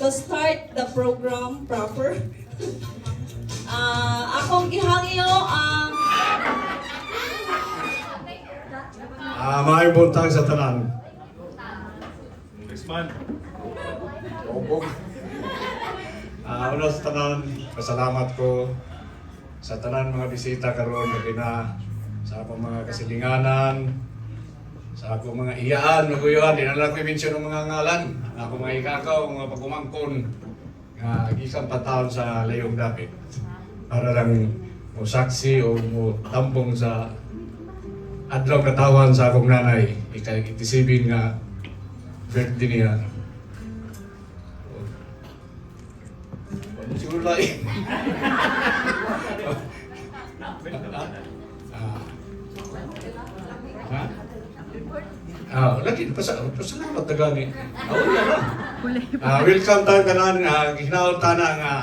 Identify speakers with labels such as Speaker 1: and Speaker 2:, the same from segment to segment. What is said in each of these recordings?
Speaker 1: to start the program proper, akong gihangyo ang
Speaker 2: Maayong buntag sa tanan.
Speaker 3: Next man.
Speaker 2: Opo. Una sa tanan, pasalamat ko sa tanan mga bisita karon gabi na sa akong mga kasilinganan, sa akong mga iyaan, maguyuan, di na lang ko i-mention ng mga ngalan, akong mga ikakaw, mga pagkumangkon, nga gisang patahon sa layong dapit. Para lang mo saksi o mo tampong sa adlaw katawan sa akong nanay, ikay-itisibin nga birthday niya. Siguro lang eh. Lagi, pasalamat na gani. Wala lang. Welcome tayo kanan, gihinaot na nga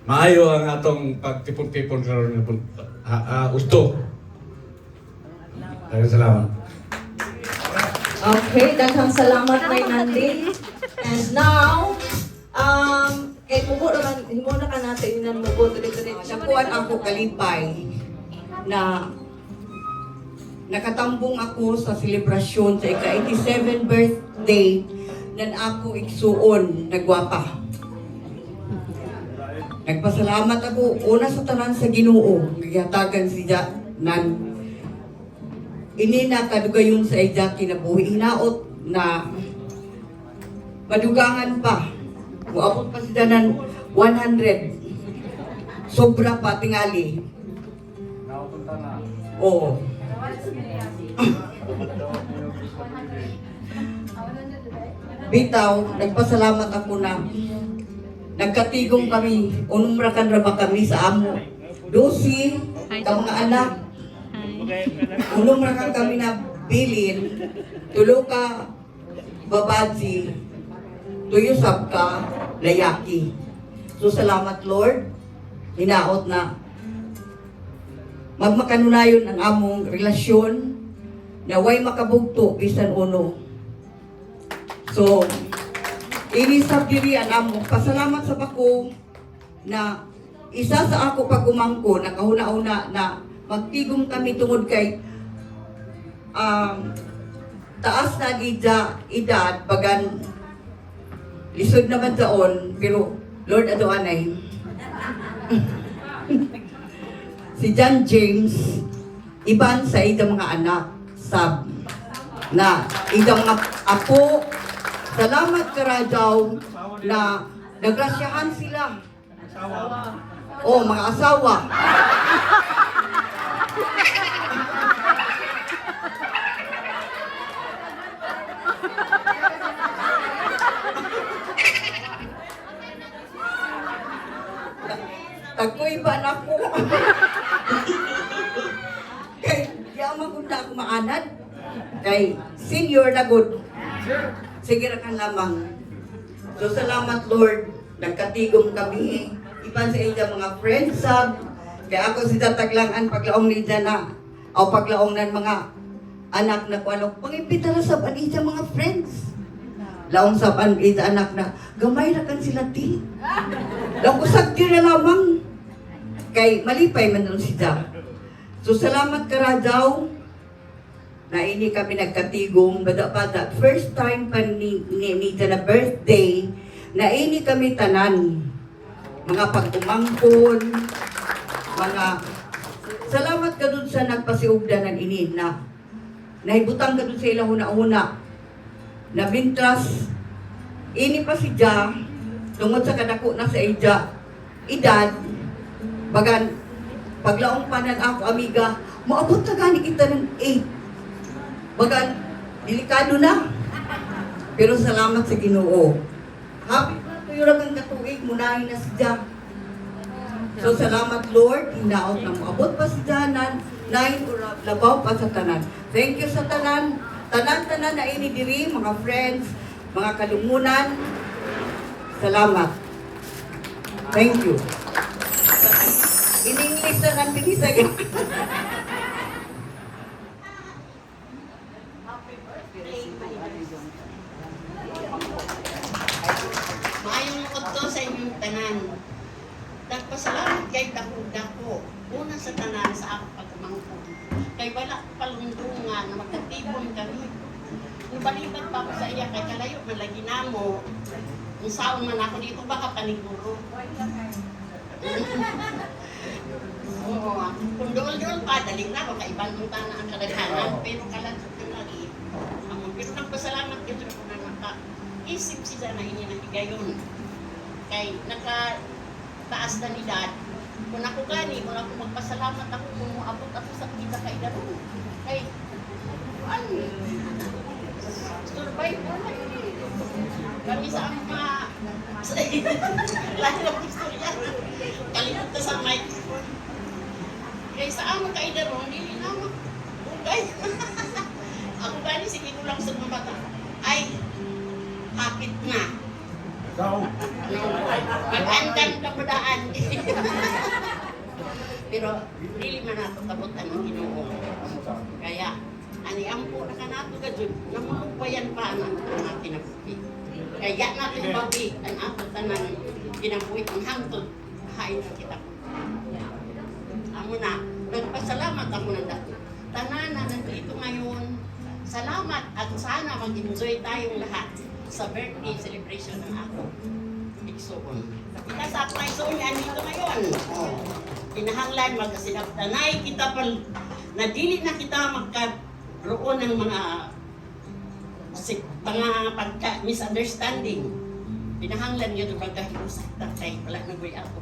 Speaker 2: maayo ang atong pagtipon-tipon karon nga usto. Salamat.
Speaker 1: okay, daghang salamat kay Nandi. And now, kay mubo naman, himo na ka natin inan mubo dili-dili.
Speaker 4: Nakuan ako kalipay na nakatambong ako sa selebrasyon sa ika-87 birthday nan ako igsuon nagwapa. Nagpasalamat ako una sa tanan sa Ginoo, gihatagan siya nan inina kadugayon sa iya kinabuhi hinaot na madugangan pa. Muabot pa siya ng 100. Sobra pa tingali. Oo. Bitaw, nagpasalamat ako na nagkatigong kami, unumrakan raba kami sa amo. Dosi, ka mga anak, unumrakan kami na bilin, tulo ka babaji, tuyo sab ka layaki. So salamat Lord, hinaot na magmakanunayon ang among relasyon na way makabugto bisan uno. So, inisab diri ang among pasalamat sa bako na isa sa ako pagumangko na kahuna-una na magtigom kami tungod kay taas na edad bagan lisod naman daon pero Lord adoanay. Si John James iban sa idang mga anak sab na idang mga apo. Salamat karadaw na nagrasyahan sila. Oh, mga asawa. Tagoy ba na ko? Kay, yaman kung na ako maanad. Kay, senior na good. Sige ra kan lamang. So salamat Lord, nagkatigom kami. Iban sa iya mga friends sab. Kaya ako si tataglangan paglaong ni na o paglaong nan mga anak na kuano pangimbita na sab an iya mga friends. Laong sab an iya anak na gamay ra kan sila ti. Laong usag ti ra lamang. Kay malipay man nun siya. So salamat karadaw na ini kami nagkatigong bada-bada. First time pa ni na birthday na ini kami tanan. Mga pagkumangkon, mga salamat ka dun sa nagpasiugdanan ini na nahibutang ka dun sa ilang una-una na bintras ini pa si Ja tungod sa kadako na sa edad bagan paglaong panan ako amiga maabot na gani kita ng 8 bagan, delikado na. Pero salamat sa Ginoo. Happy birthday ra kang katuig, munahin na si Jack. So salamat Lord, hinaot na moabot pa si Janan, nahin ura labaw pa sa tanan. Thank you sa tanan. Tanan-tanan na ini diri, mga friends, mga kalumunan. Salamat. Thank you. In English na lang binisag.
Speaker 5: tanan. Nagpasalamat kay dako-dako. Una sa tanan sa ako pagkamangkot. Kay wala palundungan na magkatipon kami. Kung balibat pa ako sa iya, kay kalayo man lagi namo. Kung saan man ako dito, baka paniguro. Oo, kung doon pa, daling na ako, kaibang tana ang kadaghanan, pero kalantot na lagi. Pero nagpasalamat dito na ko na naka-isip siya na ini na higayon. Kay naka-taas na ni Dad. Kung ako gani, kung ako magpasalamat ako, kung muabot ako sa kita kay Daron. Kay, ano, survivor na yun. Kami sa mga, lahat ng istorya. Kalimut na sa mic. Kaya sa amo kay Daron, hindi na mo. Bugay. Ako gani, sige ko lang sa mamata. Ay, hapit na.
Speaker 3: Ikaw.
Speaker 5: Mag-andang kapadaan. Pero, really man nato kabutan ng Ginoo. Kaya, ani ampo na ka nato gadyo, namulukwayan pa ang natin nabuhi. Kaya natin babi ang ato tanan kinabuhi ang hangtod. Hain na kita. Amo na, nagpasalamat ako ng dako. Tanan na nandito ngayon. Salamat at sana mag-enjoy tayong lahat sa birthday celebration ng ako. Igsoon. Kita sa ako na igsoon yan dito ngayon. Kinahanglan magkasinabtanay kita pal na dili na kita magkaroon ng mga misunderstanding. Kinahanglan yun ang pagkahiusay kay wala na gawin ako.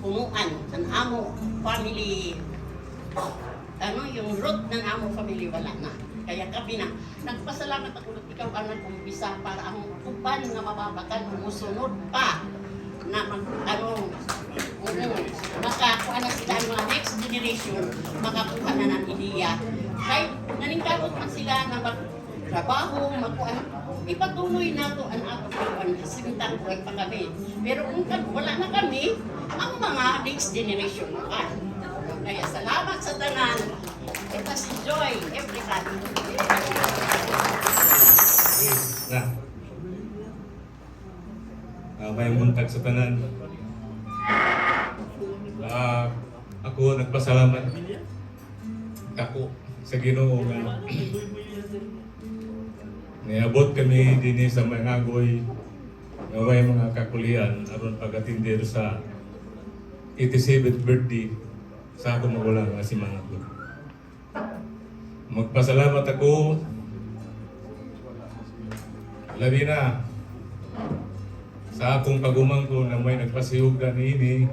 Speaker 5: Punuan ang amo family, ano yung root ng amo family wala na. Kaya kami na, nagpasalamat ako ng ikaw ang nag-umpisa para ang uban nga mababatan umusunod pa na makakuha na sila ang mga next generation, makakuha na ng ideya. Kahit naningkamot man sila na magtrabaho, ipatuloy na ito ang ato kawan, simtang buhay pa kami. Pero kung wala na kami, ang mga next generation pa. Kaya salamat sa tanan. Let us enjoy everybody.
Speaker 6: May muntag sa tanan. Ako nagpasalamat ako sa Ginoo nga niabot kami dinhi sa Mangagoy nga way mga kakulian aron pag-atindir sa 87th birthday sa ako magulang nga si Mangagoy. Magpasalamat ako labi na sa akong kagumangko na may nagpasihog niini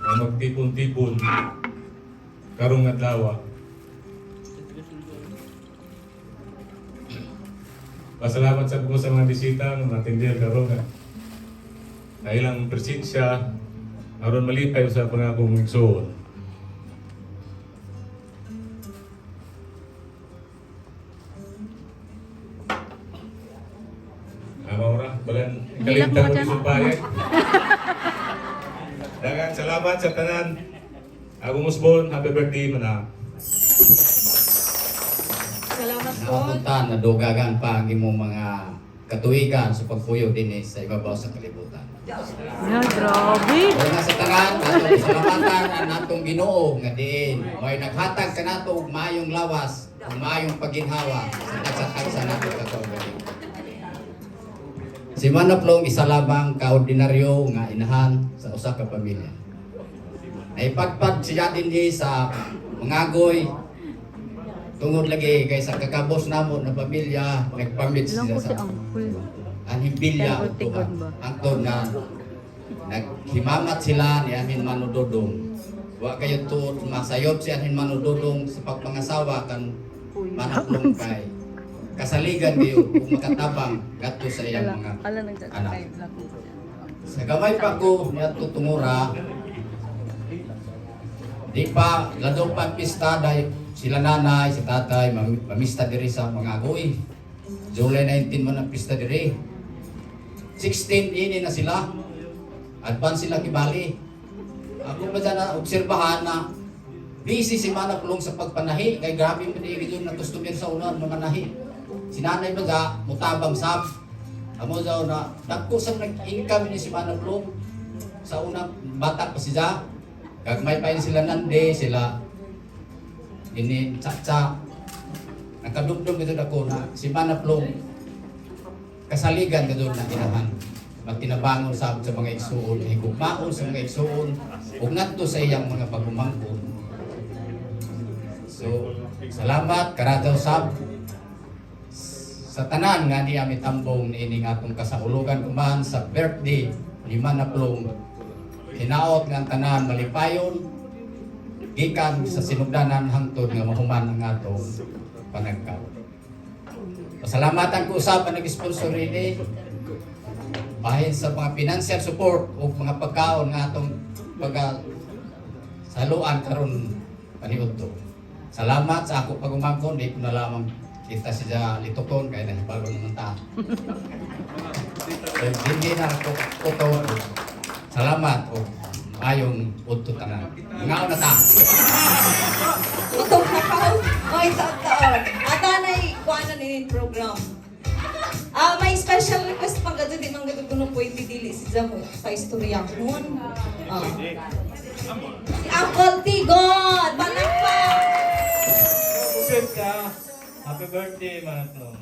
Speaker 6: na magtipon-tipon karong adlaw. Pasalamat sa ko sa mga bisita nga natindihan karon na ilang presensya aron malipay sa pangakong igsoon. Maura, balan kalimtan ko sa bayan. Daghang salamat sa tanan. Agong Musbon, happy birthday mana.
Speaker 1: Salamat po.
Speaker 7: Nakapunta na dugagan pa ang imong mga katuigan sa pagpuyo din sa ibabaw sa kalibutan.
Speaker 8: Ya, grabe.
Speaker 7: Una sa tanan, atong salamatan ang natong Ginoo nga diin may naghatag kanato og maayong lawas, ug maayong paginhawa sa tagsatag sa natong katuigan. Si Manoplong isa lamang kaordinaryo nga inahan sa usa ka pamilya. Naipagpad siya dinhi sa Mangagoy tungod lagi kay sa kakabos namo na pamilya nagpamit
Speaker 8: Ilang
Speaker 7: siya
Speaker 8: ko si
Speaker 7: sa
Speaker 8: Uncle.
Speaker 7: ang himbilya o
Speaker 8: Tingod ba?
Speaker 7: angkod nga naghimamat sila ni Amin Manudodong. Wa kayo tuod masayop si Amin Manudodong sa pagpangasawa kan Manoplong kay kasaligan kayo kung makatabang gadto sa iyang mga
Speaker 8: Ala nagtatay
Speaker 7: anak.
Speaker 8: black.
Speaker 7: Sa gamay pa ko niya tutungura di pa ladong pa pista dahil sila nanay, si tatay, mamista diri sa Mangagoy. July 19 man ang pista diri. 16 ini na sila. Advance sila kibali. Ako pa dyan na obserbahan na busy si Manoplong sa pagpanahi. Kay grabe mo na yung na customer sa unahan mamanahi. Si nanay ba dyan, mutabang sab. Amo daw na dagko sang nag-income ni si Manaplong sa unang bata pa siya. Gagmay pa yun sila nande, sila ini tsa-tsa. Nakadumdum ito ako na si Manaplong kasaligan ka doon na inahan. Magtinabangon sa mga igsuon, higugmaon sa mga igsuon, ug ngadto sa iyang mga pagumangkon. So, salamat karataw sab sa tanan nga niya mitambong niini nga atong kasaulugan kuman sa birthday ni Manaplong. Hinaot nga ang tanan malipayon gikan sa sinugdanan hangtod nga mahuman ang atong panagkaw. Pasalamatan ko usab ang nag-sponsor ini bahin sa mga financial support o mga pagkaon nga atong saluan karon paniudto. Salamat sa ako pagumangkon, di ko na lamang kita siya litukon kaya nahibalo naman ta. Hindi na ako kuto. Salamat o ayong udto tanan. Ngaon na ta.
Speaker 1: Itong nakaw, o isang taon. At anay, kuha na ninin program. May special request pang gado, di man gado kuno pwede dili si Jamo sa istorya nun. Si Uncle Tigon! Palakpak!
Speaker 6: Bukod ka. Happy birthday, Manaplong.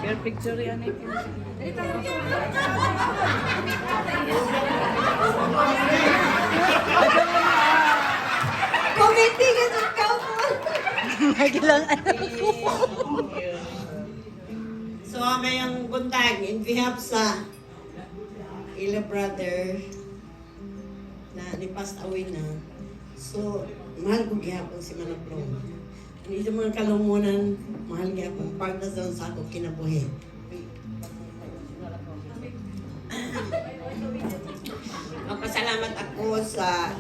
Speaker 8: Your picture yan eh.
Speaker 1: Committee ka sa couple!
Speaker 8: Nagilang anak ko.
Speaker 5: So, mayang buntag, in behalf sa ila brother na ni-passed away na. So, mahal ko gihapon si Manaplong. Hindi sa mga kalumunan, mahal gihapon. Part na doon sa akong kinabuhi. Magpasalamat ako sa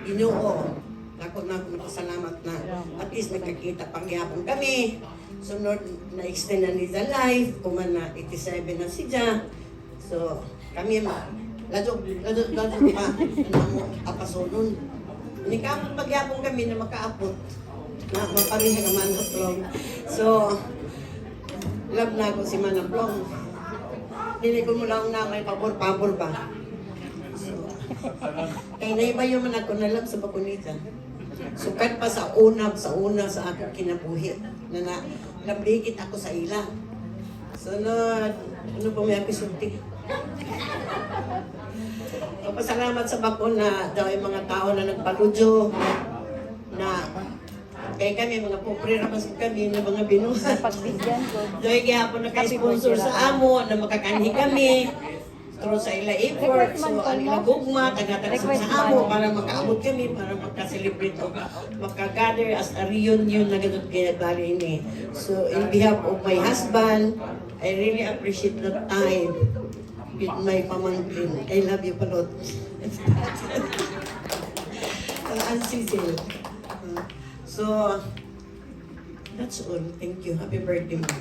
Speaker 5: Ginoo. Ako na ako magpasalamat na at least nagkakita pang gihapon kami. Sunod na extend na ni sa life, kuman na 87 na siya. So, kami ladok pa na mo apasonon. Ni kapon pagyapon kami na makaapot na mapareha ka Manaplong. So, love na ako si Manaplong. Dili ko mo lang na may pabor-pabor ba. So, kaya naibayo man ako na love sa bakunita. Sukat pa sa una sa akong kinabuhi na nablikit ako sa ila. Sunod, ano pa may apisulti? Pasalamat sa bakon na daw yung mga tao na nagpaludyo na kaya kami mga pobre ramas kami na mga binuhat.
Speaker 8: Pagbigyan ko.
Speaker 5: Dahil gihapon na kay-sponsor sa amo na makakanhi kami. Through sa ila effort, so ang ila gugma, taga-tagasok sa amo para makaabot kami, para magka-celebrate o maka-gather as a reunion na ganun kaya bali ini. So in behalf of my husband, I really appreciate the time with my pamangkin. I love you, Palot. And Cecil. So, that's all. Thank you. Happy birthday, Mom.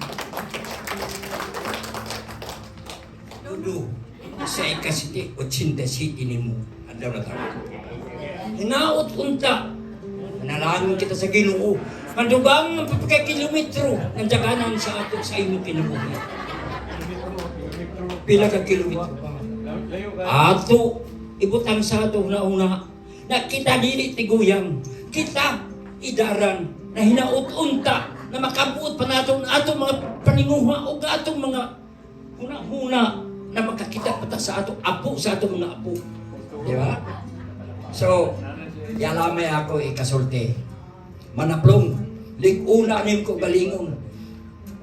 Speaker 9: Dudu, sa ikasiti, 87 ni mo. Adlaw na tayo. Hinaot unta. Manalangin kita sa Ginoo. Mandugang ng kilometro ng jaganan sa ato sa imo kinabuhi. Pila ka kilometro pa. Ato, ibutang sa ato na una, na kita dili tiguyang, kita idaran, na hinaot unta, na makabuot pa nato na atong mga paninguha o atong mga huna-huna na makakita pa ta sa ato apo, sa ato mga apo. Di ba? So, yalamay ako ikasulti. Manaplong, liguna nin ko galingon.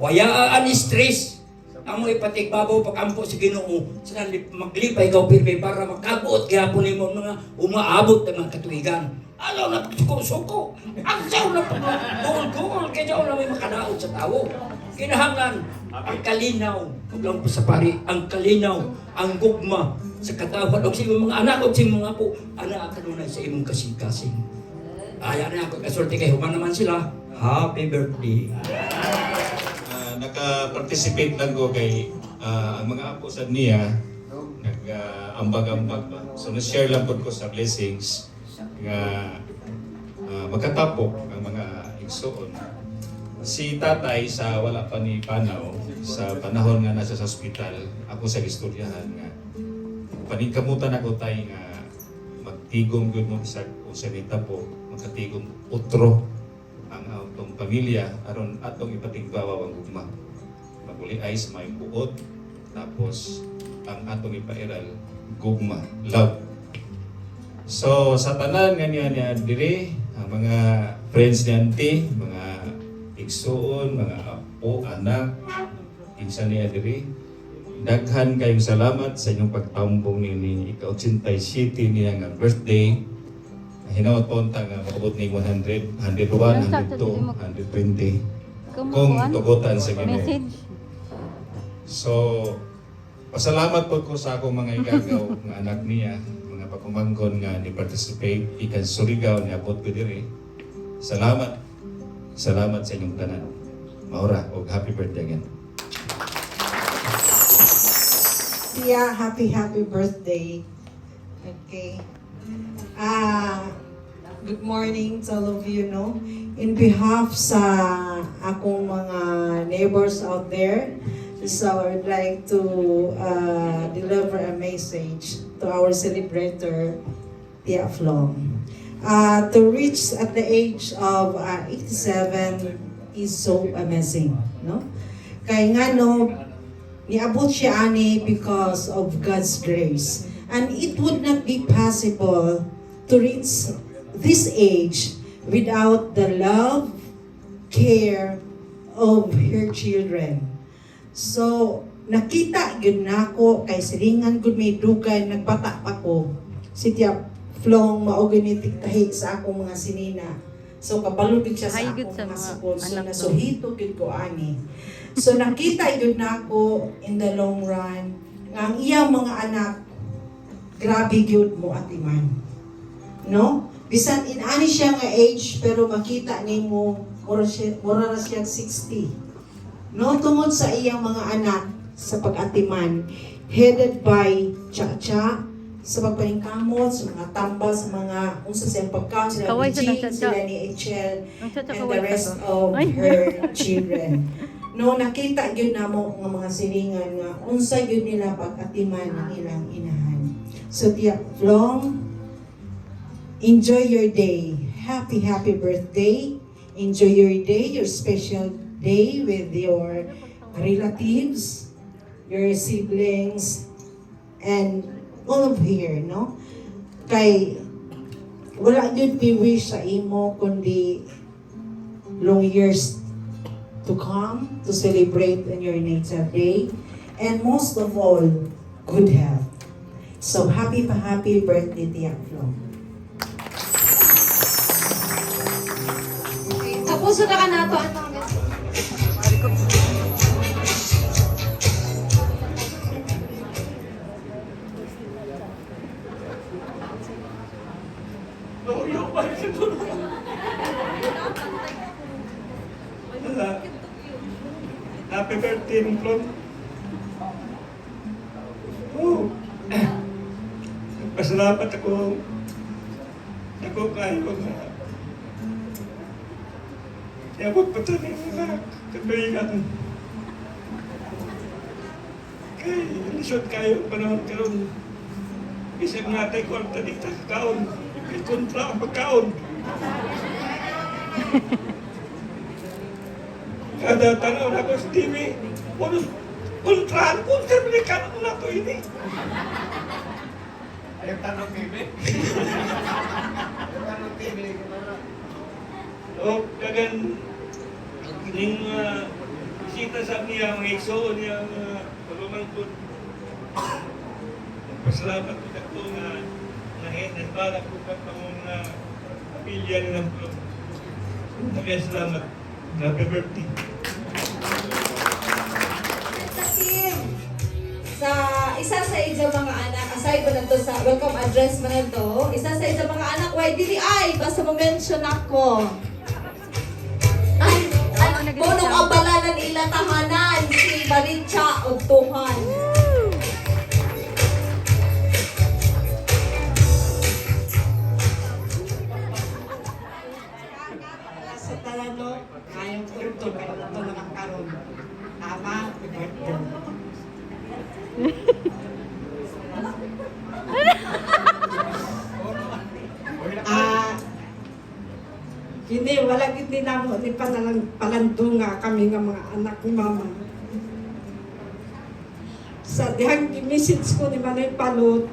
Speaker 9: Wayaan stress. Amo ipatigbabaw pag-ampo sa Ginoo. Sa maglipay ikaw pirmi para makabuot kaya po nimo mga umaabot ng mga katuigan. Ano na suko-suko? Ang saw na pag-goal-goal kaya na may makadaot sa tao. Kinahanglan ang kalinaw, lang po sa pari, ang kalinaw, ang gugma sa katawan o sa mga anak o sa mga apo, anak kanunay sa imong kasing-kasing. Aya na ako kasulti kay human naman sila. Happy birthday.
Speaker 3: Naka-participate lang ko kay ang mga apo sa niya nag-ambag-ambag ba. So na-share lang po ko sa blessings nga magkatapok ang mga igsoon. Si tatay sa wala pa ni Panaw, sa panahon nga nasa sa ospital, ako sa istoryahan nga, paningkamutan ako tay nga magtigom gud mo sa usanita po, magkatigom utro ang atong pamilya aron atong ipatigbawa ang gugma. Maguli ay sa may buot, tapos ang atong ipairal gugma, love. So sa tanan nga niya diri, ang mga friends ni auntie, mga igsoon, mga apo, anak, kinsa niya diri. Daghan kayong salamat sa inyong pagtambong ni ika-87 niya nga birthday. Hinawat po nga maabot ni 100, 101, 102, 120. Kung tugutan sa Ginoo.
Speaker 8: Message.
Speaker 3: So, pasalamat po ko sa akong mga igagaw nga anak niya, mga pagkumangkon nga ni participate ikan Surigao ni abot ko diri. Salamat. Salamat sa inyong tanan. Maura, og happy birthday again.
Speaker 10: Tia, happy birthday. Okay. Good morning to all of you, no? In behalf sa akong mga neighbors out there, so I would like to deliver a message to our celebrator, Tia Flong. To reach at the age of 87 is so amazing, no? Kaya nga, no, niabot siya ani because of God's grace. And it would not be possible to reach this age without the love, care of her children. So, nakita yun na ako, kay silingan gud may dugay, nagbata pa ko. Si Tia Flong mauginitik tahi sa akong mga sinina. So, kapalubig siya sa
Speaker 8: Ay,
Speaker 10: akong
Speaker 8: good sa
Speaker 10: mga
Speaker 8: mga
Speaker 10: support. So,
Speaker 8: anak
Speaker 10: nasuhito gud ko ani. So, nakita yun na ako in the long run, nga ang iyang mga anak, grabe gyud mo atiman. No? Bisan in ani siya nga age, pero makita nimo mura ra siya 60. No, tungod sa iyang mga anak sa pag-atiman, headed by Cha-Cha, sa pagpaningkamot, sa mga tambal, sa mga unsa sa pagkaon, sila
Speaker 8: Kaway
Speaker 10: ni
Speaker 8: sa
Speaker 10: Jean,
Speaker 8: Cha-Cha.
Speaker 10: sila ni Echel,
Speaker 8: Ang Cha-Cha
Speaker 10: and
Speaker 8: kaway
Speaker 10: the
Speaker 8: ka
Speaker 10: rest
Speaker 8: to.
Speaker 10: of
Speaker 8: Ay.
Speaker 10: her children. No, nakita yun na mo nga mga silingan nga unsa yun nila pag-atiman ng ilang inahan. So, Tia Flong, enjoy your day. Happy birthday. Enjoy your day, your special day with your relatives, your siblings, and all of here, no? Kay wala yun wish sa imo kundi long years to come to celebrate on your native day, and most of all, good health. So happy birthday, Tia Flo.
Speaker 1: Okay, tapos na ka na to. Ano?
Speaker 6: Happy birthday, Flong. Oh. Pasalamat ako. Ako kayo nga. Yabot pa ito ng mga kabayan. Kay, lisod kayo panahon karon. Isang natay ko ang tadik sa kaon. Kay kontra ang pagkaon. Kada tanaw na ko sa TV, kontraan ko sa Amerikano na to ini. Ayaw tanong TV? Ayaw tanong TV. O, kagan, ning bisita sa niya, mga igsoon niya, pagmamangkod. Pasalamat ko na ito nga nahihanbala ko ka pa mga pamilya nilang po. Salamat. Happy birthday.
Speaker 1: Sa isa sa iyang mga anak, aside ba na to sa welcome address man na to, isa sa iyang mga anak, why dili ay, basta mo-mention ako. Ay, punong abalanan ila tahanan, si Baritcha o Tuhan.
Speaker 4: Sa talano, kayong
Speaker 10: dito kay ito nakakaroon. Ama, happy birthday. Hindi, wala gid na mo ni palandunga kami nga mga anak ni mama. Sa dihang message ko ni Manoy Palot,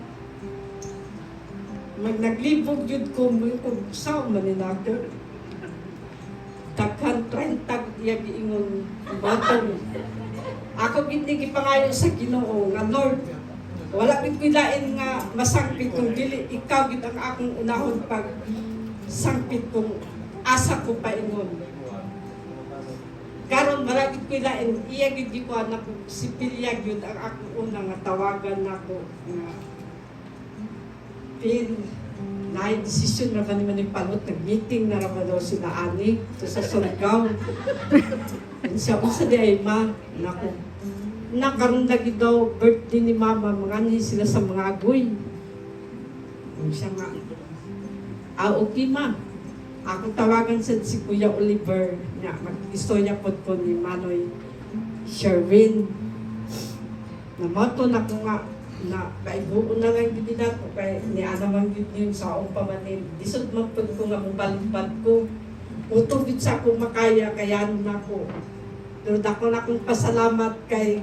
Speaker 10: naglibog yun ko mo kung saan man nila ako. Takhan 30 iya giingon batong. Ako gindi gipangayo sa Ginoo nga Lord. Wala gid pilain nga masangpit kung dili ikaw gid ang akong unahon pag sangpit kung asa ko pa ingon. Karon maragid ko ilain, iya gid ko anak ko si Pilya gyud ang akong una nga tawagan nako nga pin na desisyon na kanimo ni Palot, nag-meeting na raman daw sila ani to sa Surigao. Siya usa di ay ma nako. Nakaroon lagi daw birthday ni mama, mga ni sila sa mga agoy. Siya nga, okay ma. Ako tawagan sa si Kuya Oliver nga mag-istorya po ko ni Manoy Sherwin. Namoto na ko nga na kaibuon na lang gid na ko kay ni ana man gid yung sa pamanin. Disod man pud ko nga mobalbad ko. Utog gid sa ako makaya kayan na ko. Pero dako na akong pasalamat kay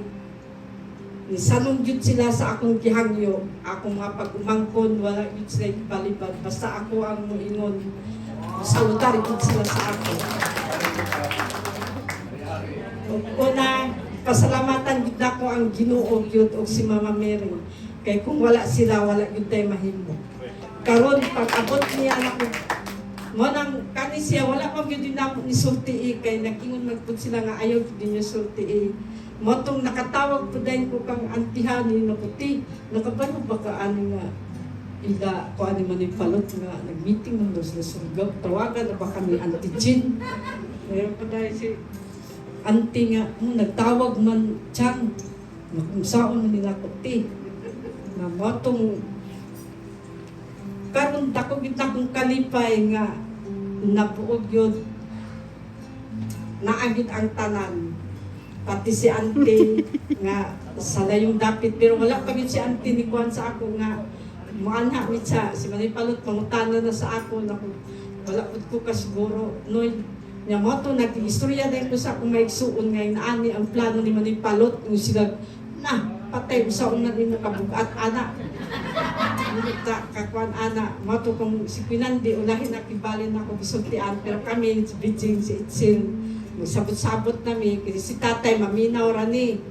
Speaker 10: ni sanong gid sila sa akong gihangyo. Ako mga pag-umangkon wala gid sila balibad basta ako ang moingon. Salutari gid sila sa ako. Una, pasalamatan gid nako ang Ginoo gyud og si Mama Mary. Kay kung wala sila, wala gyud tay mahimo. Karon pag abot niya nako mo nang kani siya wala pa gyud namo ni sulti kay nag-ingon magpud sila nga ayaw gyud niya sulti. Mo tong nakatawag pud dayon ko kang antihan ni Naputi. Nakabalo ba ka ani nga ila ko ani man ni Palot nga nag-meeting man daw sila sa Surigao. Tawagan na ba kami Auntie Jean? Meron pa dahil si Auntie nga, nagtawag man Chang. Kung saan man nila kuti. Na motong karon dako gid akong kalipay nga nabuog yun. Naagit ang tanan. Pati si Auntie nga sala yung dapit pero wala pa gid si Auntie ni kuan sa ako nga maanha mitsa si Manoy Palot mangutana na sa ako na wala pud ko ka siguro noy nya mo to nag-istorya din ko sa akong maigsuon nga inaani ang plano ni Manoy Palot kung sila na patay usaon na din nakabugat ana ta kakuan ana mo to kung si Pinandi ulahin na kibalin ako gisultian pero kami si Bijing si Itzel magsabot-sabot nami kasi si tatay maminaw ra ni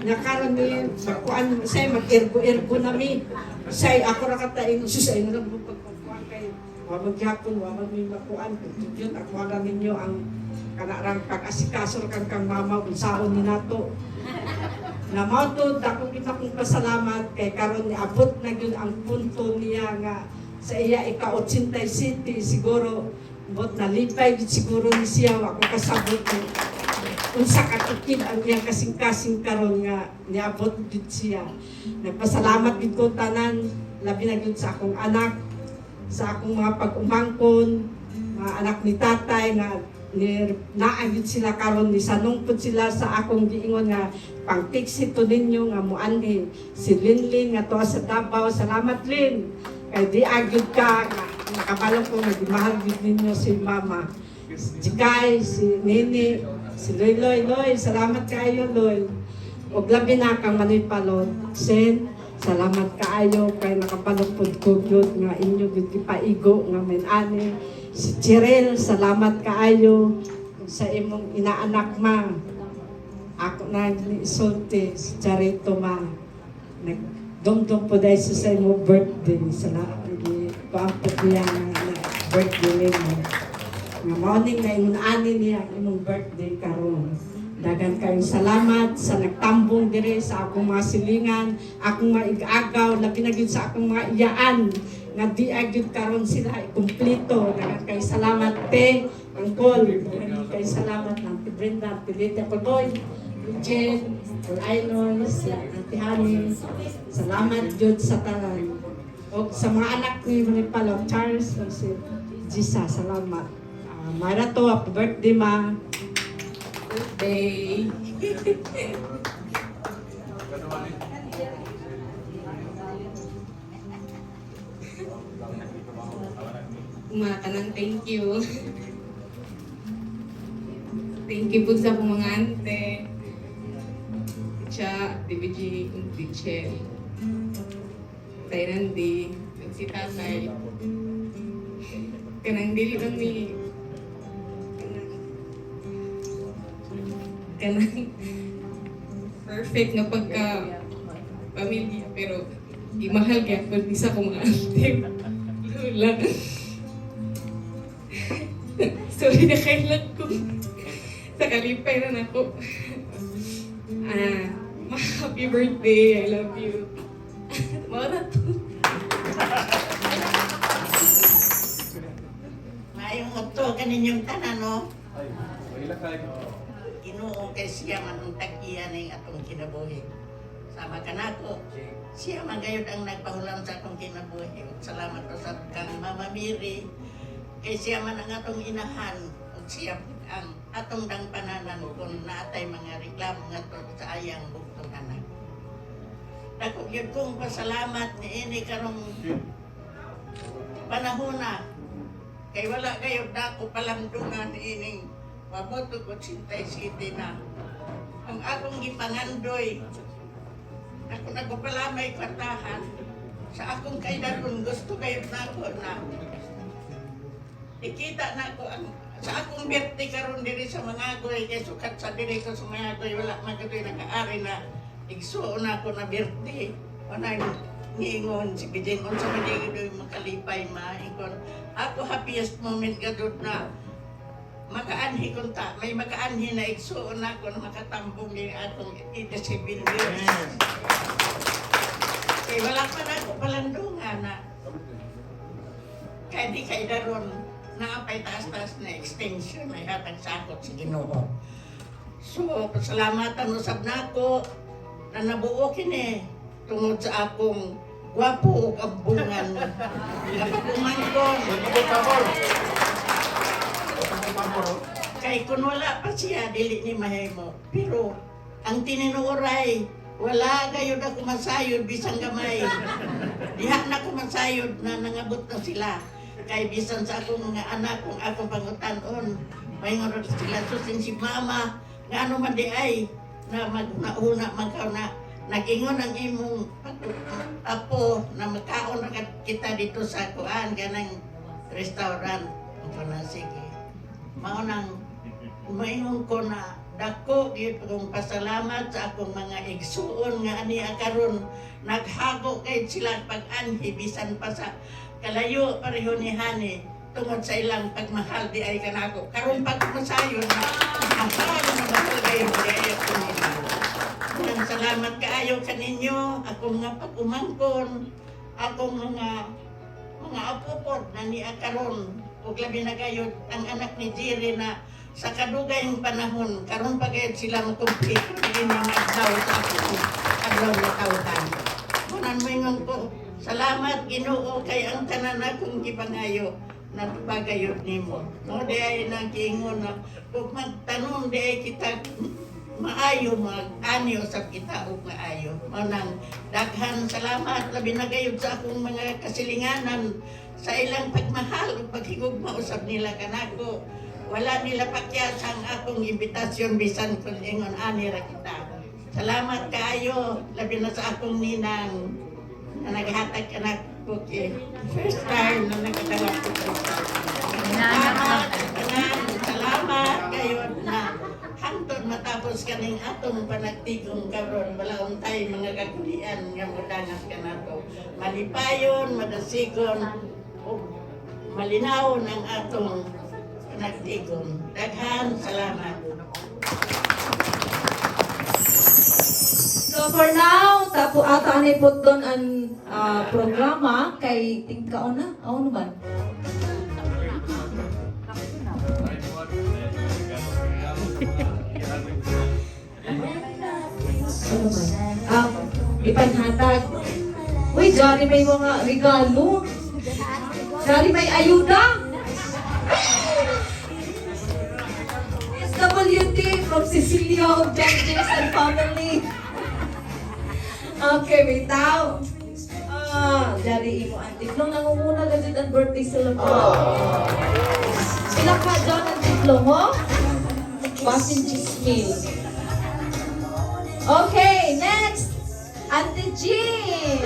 Speaker 10: nya karon ni makuan say mag-ergo-ergo nami. Say ako ra kataing susay na lang pagkuan kay wa maghapon wa man may makuan yun ako lang ninyo ang kanarang pag-asikaso kang mama unsaon ni nato. Na mao to dako kita kong pasalamat kay karon ni abot na gyud ang punto niya nga sa iya ika-87 siguro bot nalipay gyud siguro ni siya wa ko kasabot unsa ka tukid ang iyang kasing-kasing karon nga niabot gid siya. Nagpasalamat gid ko tanan labi na gid sa akong anak, sa akong mga pag-umangkon, mga anak ni tatay nga naagid sila karon ni sanong pud sila sa akong giingon nga pangtiksi to ninyo nga muanhi si Linlin nga tuwa sa Davao. Salamat Lin kay di agid ka nga nakabalong ko nga gimahal gid ninyo si mama Jikay, si Nini, si Loy, salamat kaayo Loy. Og labi na kang Manoy Palot, Sen, salamat kaayo kay nakapalupod ko gyud nga inyo gyud gipaigo nga men-ani. Si Cheryl, salamat kaayo sa imong inaanak ma. Ako na isulti si Charito ma. Nagdumdum po dahil sa imong birthday. Salamat paapot niya nga birthday ninyo. Nga morning na ingon-ani niya imong birthday karon. Dagan kayong salamat sa nagtambong dire sa akong mga silingan, akong mga igagaw, labi na gyud sa akong mga iyaan nga di agyud karon sila kumpleto. Dagan kayong salamat te, Angkol. Dagan kayong salamat ng Brenda, Pilita Pagboy, Jen, Aynoy, Ate Hani. Salamat jud sa tanan. O sa mga anak ni Manoy Palot, Charles, si Gisa, salamat. Mara to, happy birthday ma.
Speaker 1: birthday. Mga kanang thank you. Thank you po sa akong mga ante. Siya, DBG, Dichel. Tay Nandi, si tatay. Kanang dili lang ni kanang perfect na pagka pamilya pero di mahal kaya pag isa ko mga ante. Lula. Sorry na kailan ko. Sa kalipay na ako. Happy birthday. I love you. Mga to.
Speaker 5: Mayong motto kaninyong tanan, no? Ginoo kay siya man ang tagiya ning atong kinabuhi. Sama ka nako. Siya man gayud ang nagpahulam sa atong kinabuhi. Ug salamat ko sa kang Mama Mary. Kay siya man ang atong inahan. Ug siya ang atong dang pananan kung naatay mga reklamo ngadto sa ayang bugtong anak. Dako gyud kong pasalamat ni ini karong panahon na. Kay wala gayud dako palamdungan ining mabuto ko Sintay City na ang akong gipangandoy ako nagpapalamay kwartahan sa akong kaidaron gusto kayo na ako na ikita na ako ang sa akong birthday karon diri sa mga goy kay sukat sa diri ko sa mga goy wala man katoy nakaari na igsuon na ako na birthday wala ngingon si Biding unsa man di makalipay maikon ako happiest moment gadud na makaanhi kun ta may makaanhi na igsuon ako na makatambong ni atong 87 years. Kay wala pa na ako palandungan na kay di kay daron naapay taas-taas na extension may hatag sakot sa Ginoo. So pasalamatan usab nako na nabuo kini tungod sa akong gwapo ug ambungan. Kapag umangkon kay kung wala pa siya, dili ni mahimo. Pero, ang tininuray, wala gayud ako masayod, bisang gamay. Diha na ko masayod na nangabot na sila. Kay bisan sa akong mga anak, kung akong pangutanon, may nga sila susin si mama, nga ano man di ay, na magnauna, magkaw na, nag-ingon ang imong apo na magkaon na kita dito sa kuan, ganang restaurant. Ako na, sige. Maunang maingon ko na dako gyud kong pasalamat sa akong mga igsuon nga ani karon naghago kay sila pag-anhi bisan pa sa kalayo pareho ni Hani tungod sa ilang pagmahal di ay kanako karon pag masayon na mahal na mahal kayo di ay ako nila. Salamat kaayo kaninyo akong nga pag-umangkon akong mga apupod na ni karon ug labi na gayud ang anak ni Jerry na sa kadugayng panahon karon pa gayud sila makumpleto din ang adlaw sa akong adlaw na tawhan. Kunan moingon ko salamat Ginoo kay ang tanan akong gipangayo na bagayod nimo. No di ay nag-ingon na ug magtanong di ay kita maayo mag-ani usab kita og maayo. Manang daghan salamat labi na gayud sa akong mga kasilinganan sa ilang pagmahal ug paghigugma usab nila kanako. Wala nila pakyas ang akong imbitasyon bisan kung ingon ani ra kita. Salamat kaayo labi na sa akong ninang na naghatag anak ko first time na nagkatawag ko. Salamat kayo na hangtod matapos kaning atong panagtigong karon wala untay mga kakulian nga modangat kanato. Malipayon, madasigon ug malinawon ang atong nagtigong. Daghan salamat.
Speaker 1: So for now, ata ni po doon ang programa kay tingkaon na. Ano ba? Ipanhatag. Uy, Johnny may mga regalo. Johnny may ayuda. SW WD from Cecilio, Judges and family. Okay, bitaw. Dari imo ang titlong nangunguna gajud ang birthday sila po. Sila ka John ang titlong mo? Basin chismil. Okay, next. Auntie Jean.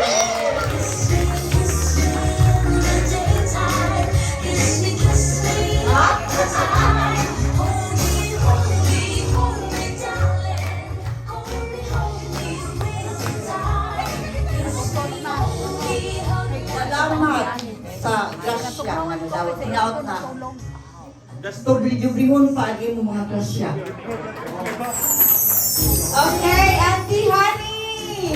Speaker 4: Salamat sa grasya nga daw tinaot na. Tubridubrihon pa ang imo mga grasya.
Speaker 1: Okay, Auntie Honey.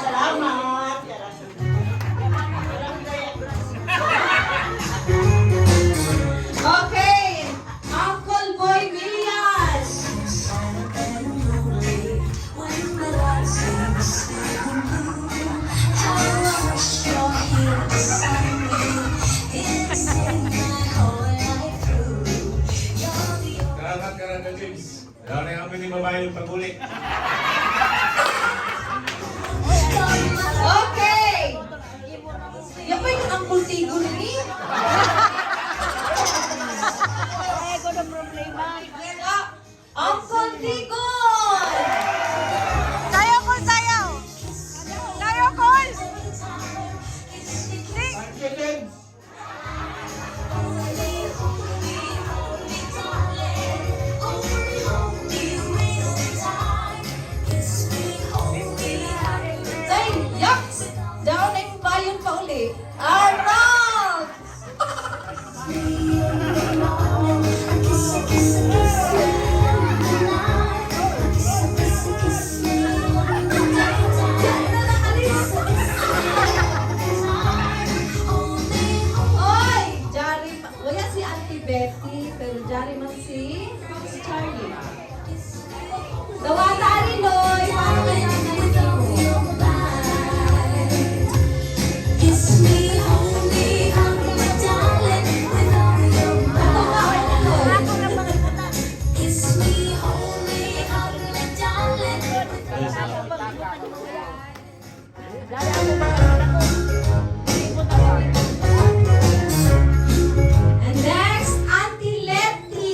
Speaker 5: Salamat.
Speaker 1: Okay, Uncle Boy Williams.
Speaker 6: Salamat ka na, James. Ayaw na yung amin ni babae yung paguli.
Speaker 1: Okay. Yan ba yung Uncle Tigo ni? Uncle Tigon!
Speaker 8: Sayaw ko, sayaw! Sayaw ko!
Speaker 1: Say, yucks! Down na yung bayon pa uli. Arnold! Oy! Jari, wala si Auntie Betty, pero Jari man si Charlie. Dawata rin, Loy! Paano kaya nalito? And next, Auntie Letty.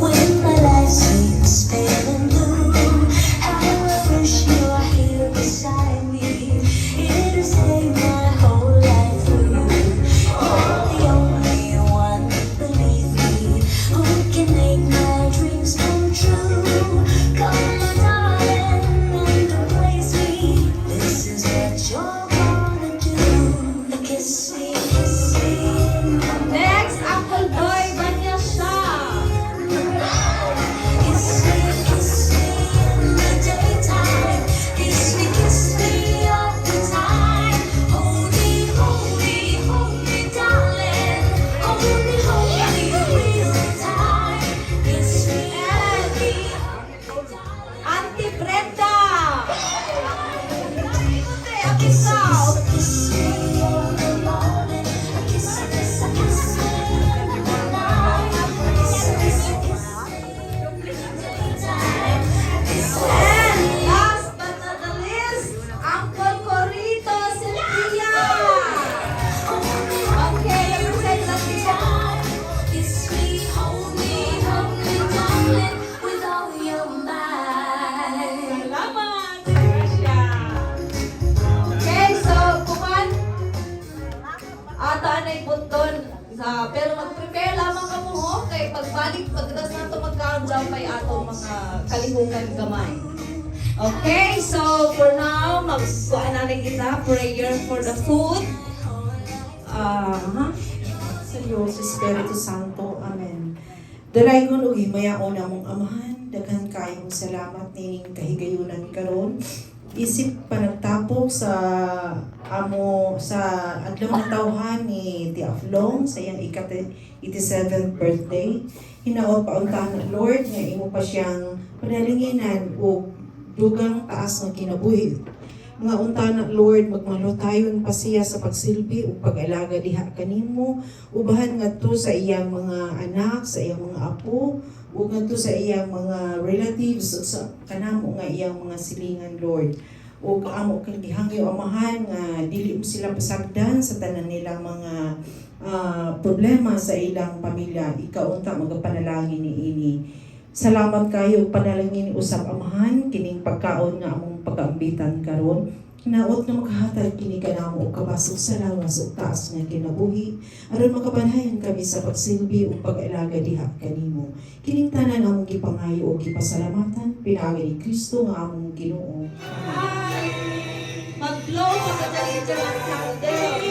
Speaker 11: When my life seems pale and blue, how I wish you were here beside me, here to stay my whole life through. You're the only one, believe me, who can make my dreams come true. Come on, darling, and embrace me. This is what you're gonna do. Kiss me in my
Speaker 1: Next, Uncle Boy Banyasha.
Speaker 11: Kiss me in the daytime. Kiss me all the time. Hold me, darling. Hold me real time. Kiss me,
Speaker 1: Auntie Brenda. Ate, apisaw.
Speaker 11: kiss me in the morning. Kiss me in the night. Kiss me in the daytime.
Speaker 1: And last but not the least, Uncle Corito Cynthia. Okay, represent Latina.
Speaker 11: Kiss me, hold me, darling, with all your might.
Speaker 1: Salamat, Tricia. Okay, so kuman. Ata na yung bunton. Pero mag-prepare lamang ka mo, ho, kay pagbalik, pagdatas na ito magkakamay ato mga kalihukan kamay. Okay, so for now, magkuhaan na kita prayer for the food.
Speaker 10: Sa Diyos, Espiritu Santo. Amen. Daraygon ug himayaon among amahan, daghan kayong salamat nining kahigayunan karon. Isip panagta pagtapok sa amo sa adlaw ng tawhan ni Tiaflong sa iyang 87th birthday. Hinaot pauntahan ng Lord nga imo pa siyang panalinginan o dugang taas ng kinabuhi. Mga unta ng Lord, magmalutayon pa siya sa pagsilbi o pag-alaga diha kanimo, ubahan ngadto sa iyang mga anak, sa iyang mga apo, o ngadto sa iyang mga relatives sa kanamo nga iyang mga silingan, Lord. O kaamo kang gihangyo amahan nga dili mo sila pasagdan sa tanan nilang mga problema sa ilang pamilya. Ikaw unta magapanalangin niini. Salamat kayo panalangin usap amahan kining pagkaon nga among pag-aambitan karon. Naot na makahatag kini kanamo og kabasog sa lawas ug taas nga kinabuhi aron makabanhayan kami sa pagsilbi ug pag-alaga diha kanimo. Kining tanan among gipangayo ug gipasalamatan pinaagi ni Kristo nga among Ginoo.
Speaker 1: Mag-blow ka sa dito ng candle.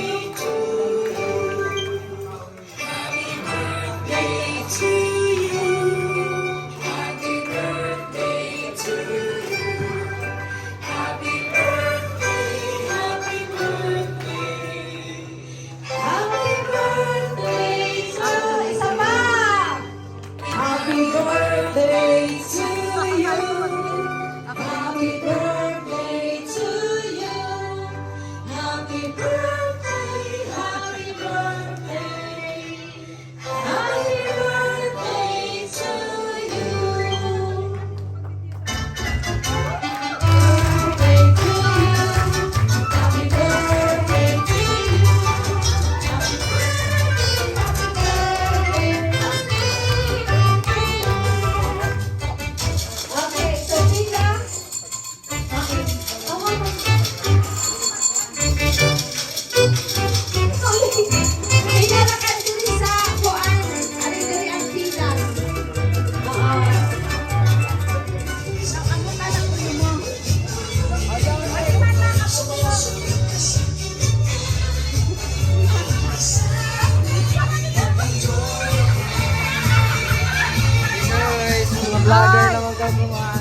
Speaker 8: Vlogger naman kami mga.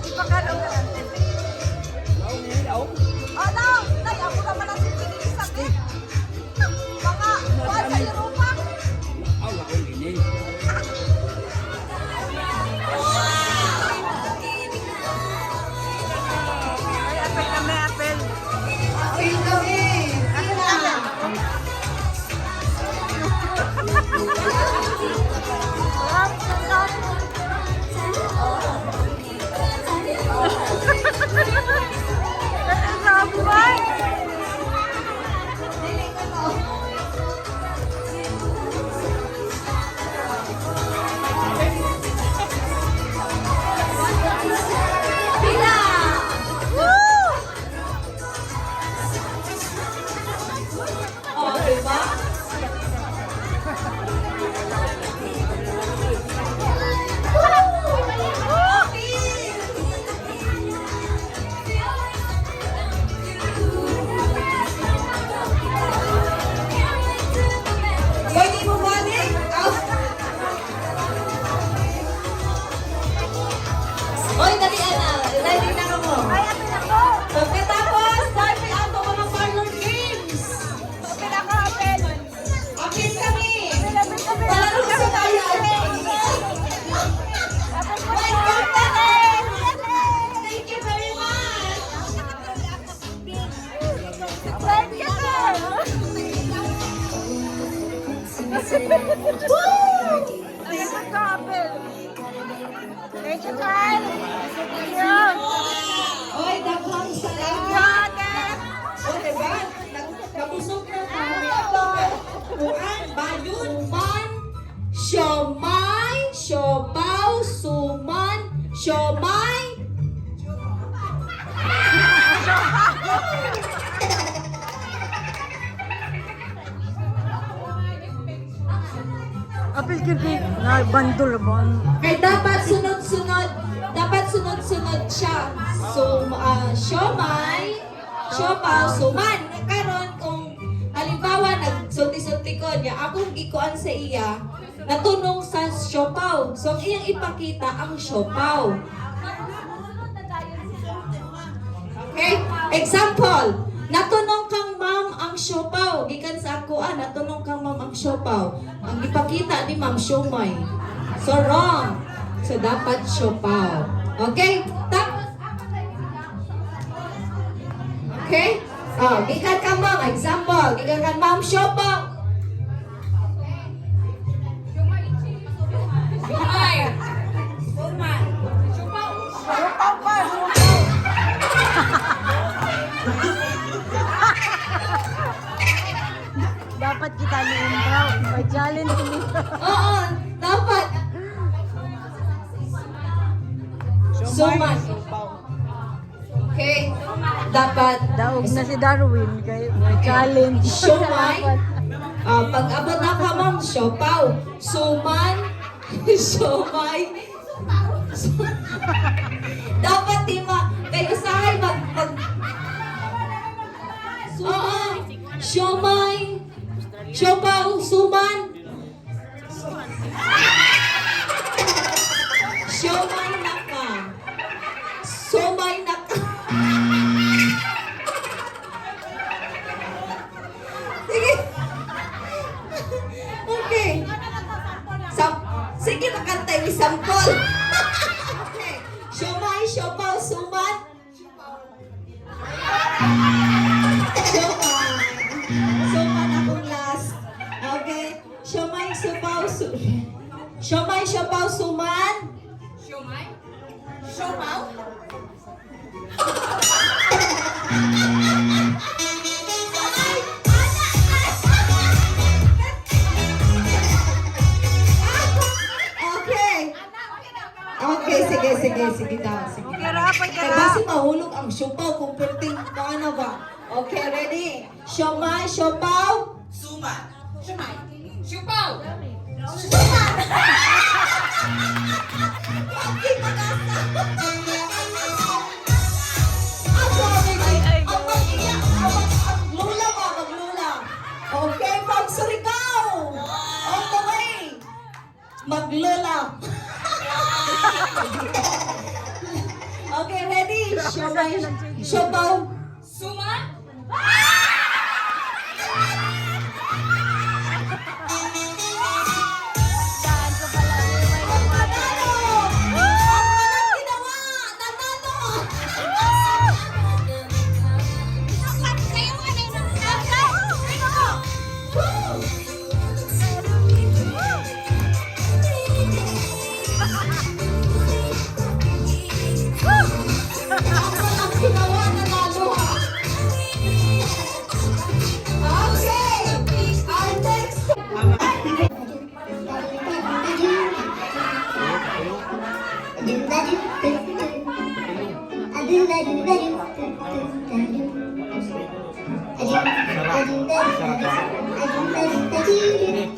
Speaker 8: Ipakalo. Oh, no. Nay, ako naman ang sakit. Baka, buwan sa Europa. Ay, apel kami, apel.
Speaker 1: Apel kami. Apel kami. Oh, diba? Pwede mo balik? Oy, dali na. Ready na ka mo.
Speaker 8: Ay, apel ako.
Speaker 1: Pagkatapos, dahil ato mga parlor games.
Speaker 8: Apel ako, apel.
Speaker 1: Apil kami.
Speaker 8: Apel kami.
Speaker 1: Palaro ka sa tayo.
Speaker 8: Apel ko
Speaker 1: My
Speaker 8: na.
Speaker 1: God, thank you very much.
Speaker 8: Thank you, sir. Apel ko, apel. Thank you, Kyle. Thank you.
Speaker 1: Oy, daghang
Speaker 8: Thank you,
Speaker 1: salamat.
Speaker 8: ate.
Speaker 1: O, diba? Kabusog na kami. Kuan, bayun, man, siomay, siopaw, suman, siomay.
Speaker 8: Apel kiti. Na bandol ba?
Speaker 1: Kay dapat sunod-sunod. Dapat sunod-sunod siya. So, siomay, siopaw, suman. Karon kung halimbawa nagsulti-sulti ko niya, akong gikuan sa iya, Natunong sa siopaw. So, ang iyang ipakita ang siopaw. Okay? Example. Natunong kang ma'am ang siopaw. Gikan sa ako, natunong kang ma'am ang siopaw. Ang ipakita ni ma'am siomay. So, wrong. So, dapat siopaw. Okay? Okay? Oh, gikan ka ma'am. Example. Gikan ka ma'am siopaw.
Speaker 8: Dapat kita ni-intro. May challenge ni.
Speaker 1: Oo, dapat. Suman. Okay? Dapat.
Speaker 8: Daog na si Darwin. Kaya may challenge.
Speaker 1: Siomay. Pag abot na ka, ma'am, siopaw. Suman. Siomay. Dapat, kayo usahay Oo. Siomay. Siopaw. Suman. Siomay na ka. Somay na ka. Sige. Okay. Sige, nakantay ni sampol. Okay. Siomay, siopaw, suman. Siomay. Suman akong last. Okay. Siomay, siopaw, siomay, siopaw, suman. Siomay? Siopaw? Okay. Okay, sige daw. Sige. Kaya basi mahulog ang siopaw kung perting paano ba. Okay, ready? Siomay, siopaw.
Speaker 4: Suma.
Speaker 1: Siopaw. Suman. Okay, pag-asa. Okay, from Surigao. On the way. Maglola. Okay, ready? Siopaw. Suman.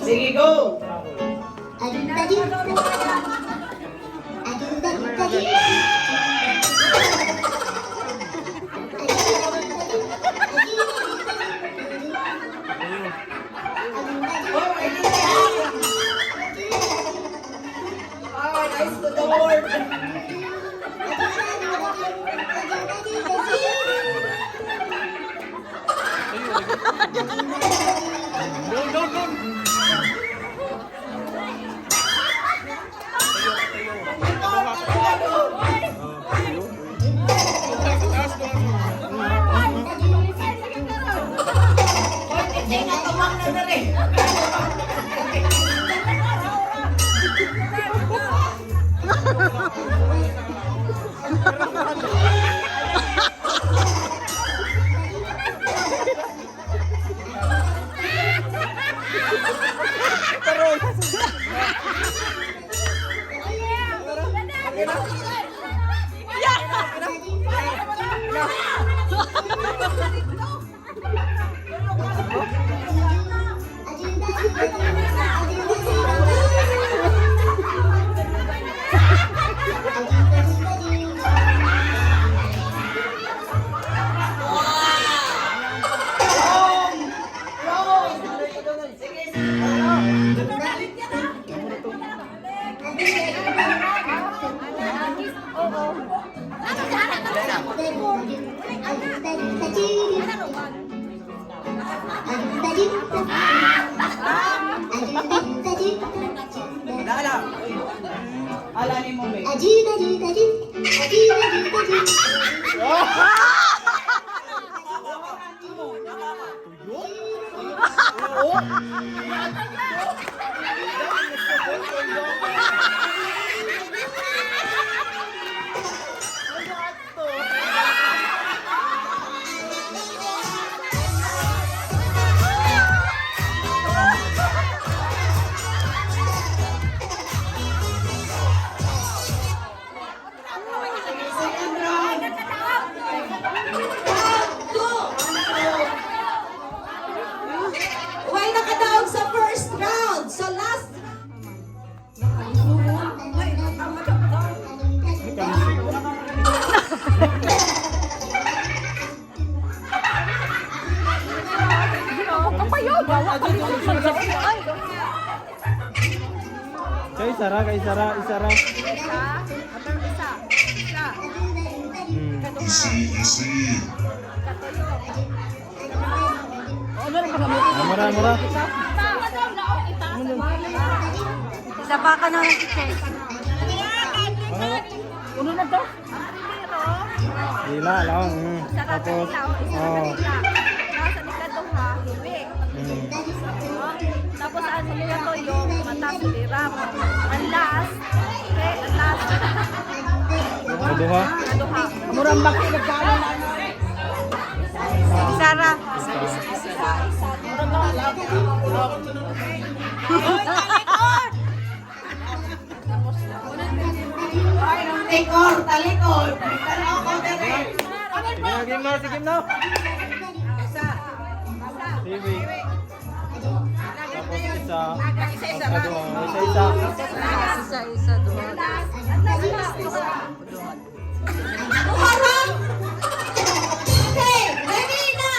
Speaker 4: Sige, go!
Speaker 1: Nice to the Lord.
Speaker 4: Ala ni mo, babe.
Speaker 1: Uy, nakadaog sa first round. So last.
Speaker 12: Kay Sara, Isara. Mura.
Speaker 8: Isa pa ka na ng chicken. Uno na to?
Speaker 12: Hila lang. Tapos,
Speaker 8: Nasa likad to ha, hibig. Tapos ano nila to yung mata sulirap. Ang last,
Speaker 12: Aduha.
Speaker 8: Murang baki nagkano na Sara.
Speaker 4: Talikod.
Speaker 12: Sige na. Siwi. Tapos isa.
Speaker 8: Isa doon.
Speaker 1: Uharang! Okay, ready na!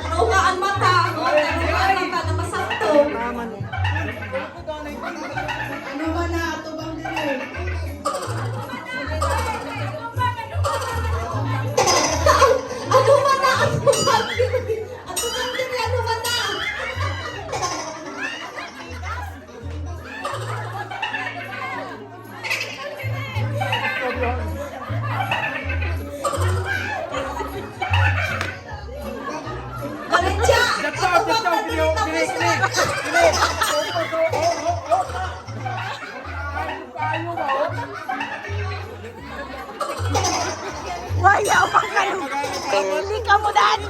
Speaker 1: Nakuha ang mata. Nakuha ang mata na masakto.
Speaker 4: Ano ba na ato bang dire?
Speaker 1: Ano ba na? Ano ba? Ano ba na? Ano ba na? Valentya! Ano ba na dito?
Speaker 8: Waya pa kayo. Pinili ka mo dad.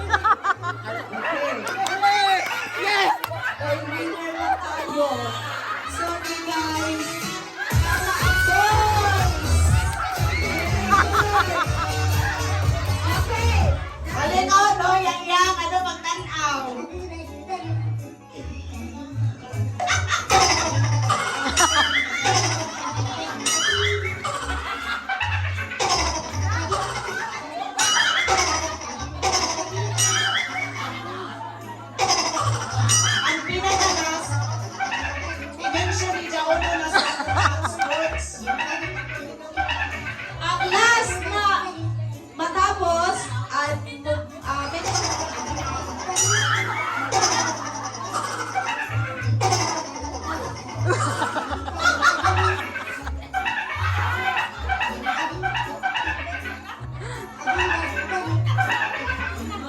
Speaker 1: Yes! Ay, winner na tayo. Sorry, guys. Okay.
Speaker 4: Alin o, no, yang, ano magtanaw? Ang pinakalas, eventually, daon na sa sports.
Speaker 1: Ang last na matapos at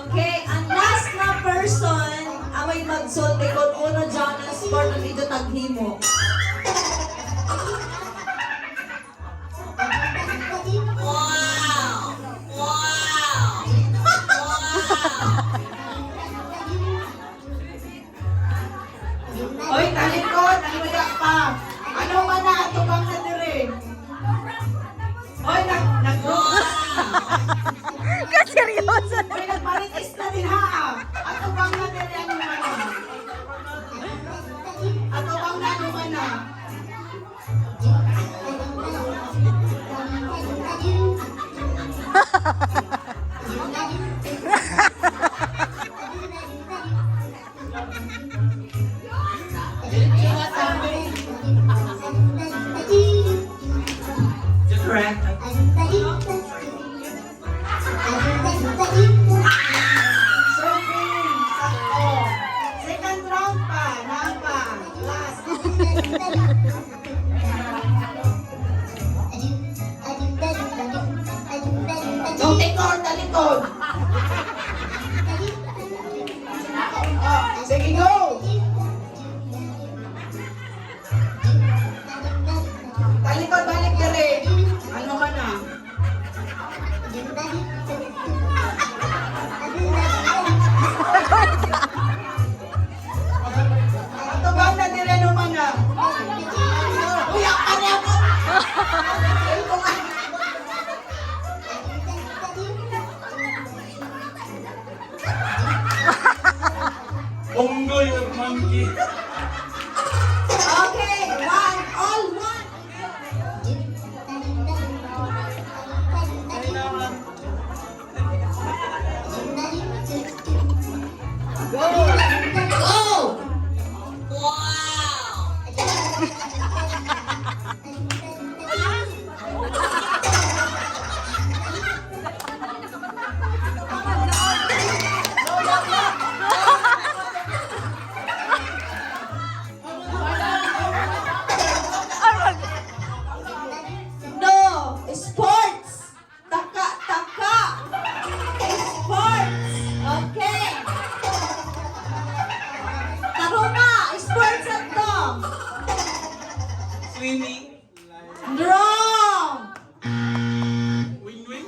Speaker 1: okay, ang last na person amay magsulti kung uno Jonas for ng dito taghimo.
Speaker 4: Oy, talikod, nalimuda pa. Ano man na ato bang na dire? Oy, nag-group.
Speaker 8: Seryoso.
Speaker 4: Oy, nagmaritis na din ha. Ato bang na dire ang mga. Correct.
Speaker 10: Second round pa, napa. Last.
Speaker 4: Yung likod, talikod.
Speaker 10: Sige, go! Talikod balik dire. Ano man na? Ato ba na dire no man na?
Speaker 4: Kuya, ano ako?
Speaker 6: Unggoy or monkey.
Speaker 10: Okay, one, all one.
Speaker 4: Go!
Speaker 1: No! Sports! Taka, taka! Sports! Okay! Taruma! Sports ato!
Speaker 12: Swimming.
Speaker 1: Wrong!
Speaker 12: Wing-wing.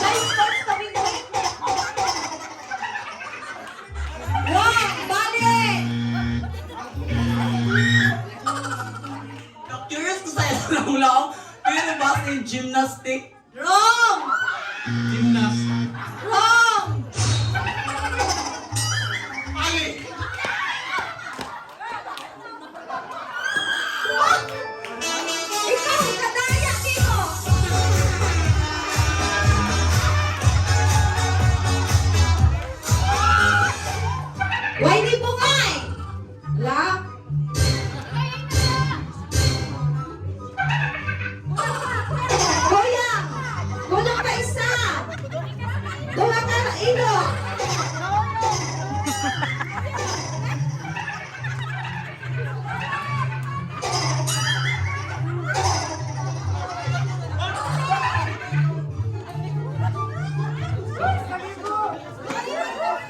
Speaker 1: May sports ka wing-wing? Wrong! Balik!
Speaker 12: Curious ko sa'yo na hula ko. Pero ba sa gymnastic?
Speaker 1: Wrong!
Speaker 12: Gymnast.
Speaker 1: Wrong! Ikaw, kadaya dito! Why di bungay? La? Goyang! Gulong ka isa! Duha ka na ilo!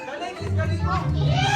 Speaker 12: Galing, galing mo.